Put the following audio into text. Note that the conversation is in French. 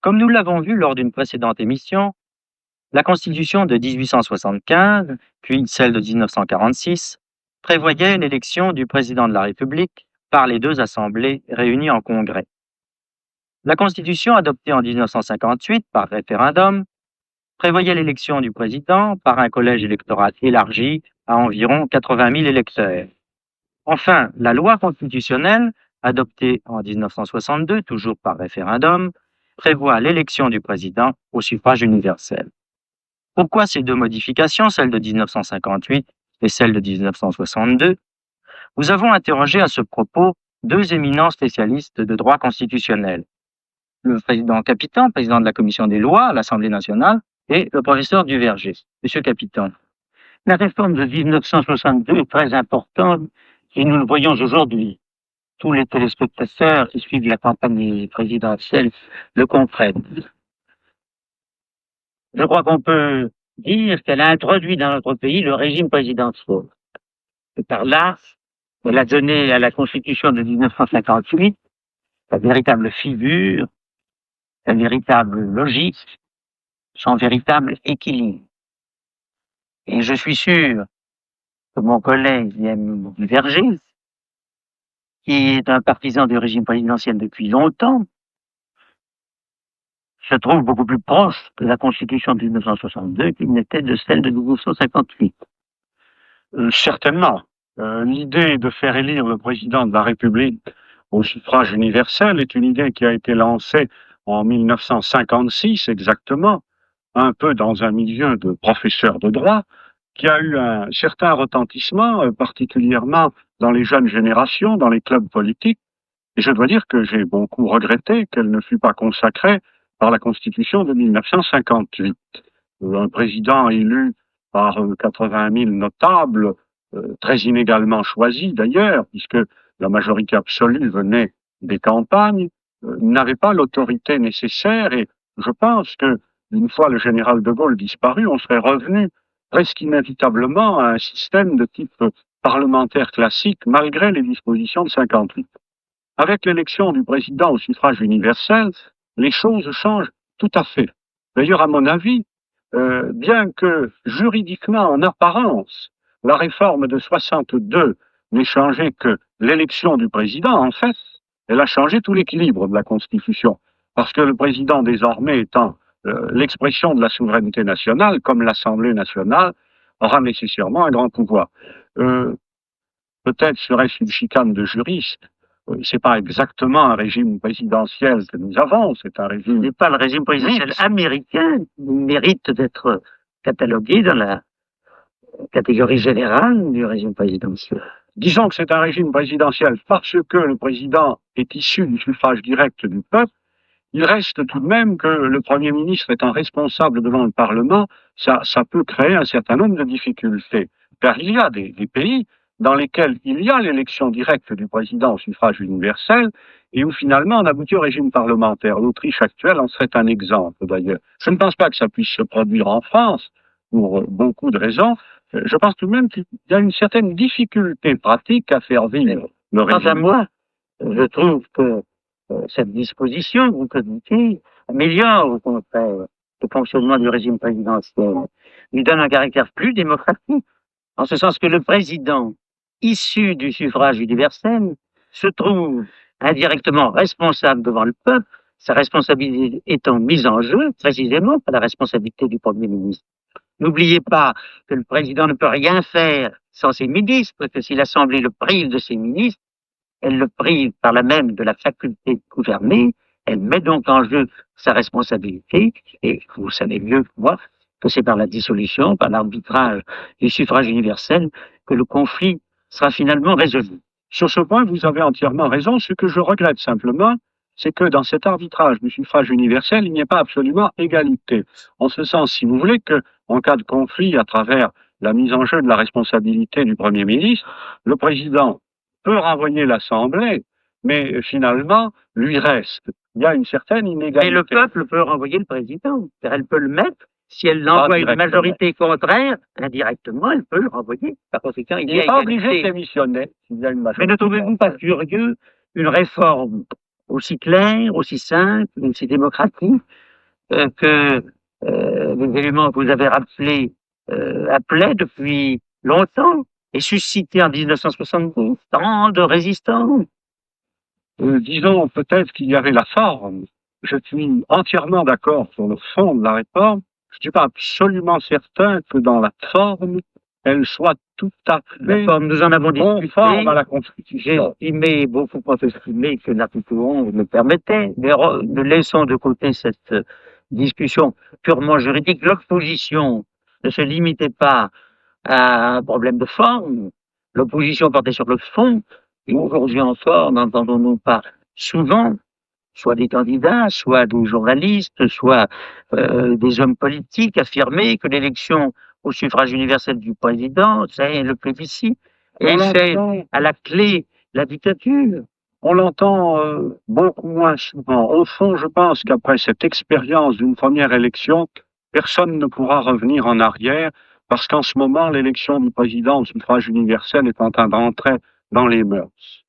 Comme nous l'avons vu lors d'une précédente émission, la Constitution de 1875, puis celle de 1946, prévoyait l'élection du président de la République par les deux assemblées réunies en Congrès. La Constitution adoptée en 1958 par référendum prévoyait l'élection du président par un collège électoral élargi à environ 80 000 électeurs. Enfin, la loi constitutionnelle, adoptée en 1962, toujours par référendum, prévoit l'élection du président au suffrage universel. Pourquoi ces deux modifications, celle de 1958 et celle de 1962? Nous avons interrogé à ce propos deux éminents spécialistes de droit constitutionnel. Le président Capitan, président de la commission des lois à l'Assemblée nationale, et le professeur Duverger. Monsieur Capitan. La réforme de 1962 est très importante et nous le voyons aujourd'hui. Tous les téléspectateurs qui suivent la campagne présidentielle le comprennent. Je crois qu'on peut dire qu'elle a introduit dans notre pays le régime présidentiel. Et par là, elle a donné à la Constitution de 1958 sa véritable figure, sa véritable logique, son véritable équilibre. Et je suis sûr que mon collègue M. Duverger, qui est un partisan du régime présidentiel depuis longtemps, se trouve beaucoup plus proche de la Constitution de 1962 qu'il n'était de celle de 1958. Certainement. L'idée de faire élire le président de la République au suffrage universel est une idée qui a été lancée en 1956 exactement, un peu dans un milieu de professeurs de droit, qui a eu un certain retentissement, particulièrement dans les jeunes générations, dans les clubs politiques. Et je dois dire que j'ai beaucoup regretté qu'elle ne fût pas consacrée par la Constitution de 1958. Un président élu par 80 000 notables, très inégalement choisis d'ailleurs, puisque la majorité absolue venait des campagnes, n'avait pas l'autorité nécessaire, et je pense que une fois le général de Gaulle disparu, on serait revenu presque inévitablement à un système de type parlementaire classique, malgré les dispositions de 58. Avec l'élection du président au suffrage universel, les choses changent tout à fait. D'ailleurs, à mon avis, bien que juridiquement, en apparence, la réforme de 62 n'ait changé que l'élection du président, en fait, elle a changé tout l'équilibre de la Constitution. Parce que le président, désormais, étant l'expression de la souveraineté nationale, comme l'Assemblée nationale, aura nécessairement un grand pouvoir. Peut-être serait-ce une chicane de juriste. C'est pas exactement un régime présidentiel que nous avons, c'est un régime... Ce n'est pas le régime présidentiel américain qui mérite d'être catalogué dans la catégorie générale du régime présidentiel. Disons que c'est un régime présidentiel parce que le président est issu du suffrage direct du peuple. Il reste tout de même que le Premier ministre étant responsable devant le Parlement, ça peut créer un certain nombre de difficultés. Car il y a des pays dans lesquels il y a l'élection directe du président au suffrage universel et où finalement on aboutit au régime parlementaire. L'Autriche actuelle en serait un exemple d'ailleurs. Je ne pense pas que ça puisse se produire en France pour beaucoup de raisons. Je pense tout de même qu'il y a une certaine difficulté pratique à faire vivre le régime. Quant à moi, je trouve que cette disposition que vous communiquez améliore au contraire le fonctionnement du régime présidentiel. Il donne un caractère plus démocratique, en ce sens que le président issu du suffrage universel se trouve indirectement responsable devant le peuple, sa responsabilité étant mise en jeu précisément par la responsabilité du Premier ministre. N'oubliez pas que le président ne peut rien faire sans ses ministres, que si l'Assemblée le prive de ses ministres, elle le prive par là même de la faculté de gouverner, elle met donc en jeu sa responsabilité, et vous savez mieux que moi que c'est par la dissolution, par l'arbitrage du suffrage universel que le conflit sera finalement résolu. Sur ce point, vous avez entièrement raison. Ce que je regrette simplement, c'est que dans cet arbitrage du suffrage universel, il n'y ait pas absolument égalité. En ce sens, si vous voulez, que en cas de conflit, à travers la mise en jeu de la responsabilité du Premier ministre, le président peut renvoyer l'Assemblée, mais finalement, lui reste. Il y a une certaine inégalité. Mais le peuple peut renvoyer le président. Elle peut le mettre. Si elle l'envoie une majorité contraire, indirectement, elle peut le renvoyer. Par conséquent, il n'est pas obligé de démissionner s'il y a une majorité. Mais ne trouvez-vous pas curieux une réforme aussi clair, aussi simple, aussi démocratique que les éléments que vous avez rappelés appelaient depuis longtemps et suscitaient en 1972 tant de résistance. Disons peut-être qu'il y avait la forme. Je suis entièrement d'accord sur le fond de la réforme. Je ne suis pas absolument certain que dans la forme, elle soit tout à La fait forme, nous en avons discuté. conforme à la J'ai Constitution. estimé, beaucoup ont estimé que l'article 11 le permettait, mais ne laissons de côté cette discussion purement juridique. L'opposition ne se limitait pas à un problème de forme, l'opposition portait sur le fond, et aujourd'hui encore, n'entendons-nous pas souvent, soit des candidats, soit des journalistes, soit des hommes politiques affirmer que l'élection au suffrage universel du président, c'est le plébiscite, et c'est à la clé la dictature. On l'entend beaucoup moins souvent. Au fond, je pense qu'après cette expérience d'une première élection, personne ne pourra revenir en arrière, parce qu'en ce moment, l'élection du président au suffrage universel est en train d'entrer dans les mœurs.